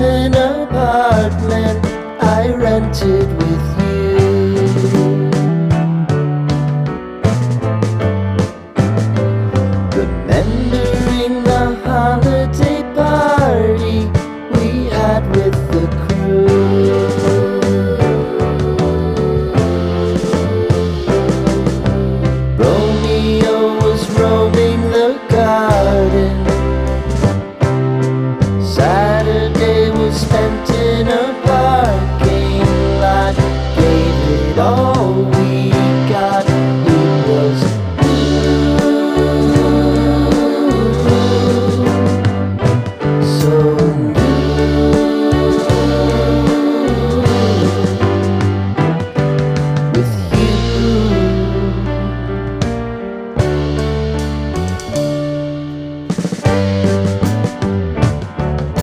an apartment I rented with you. Remembering the holiday party we had with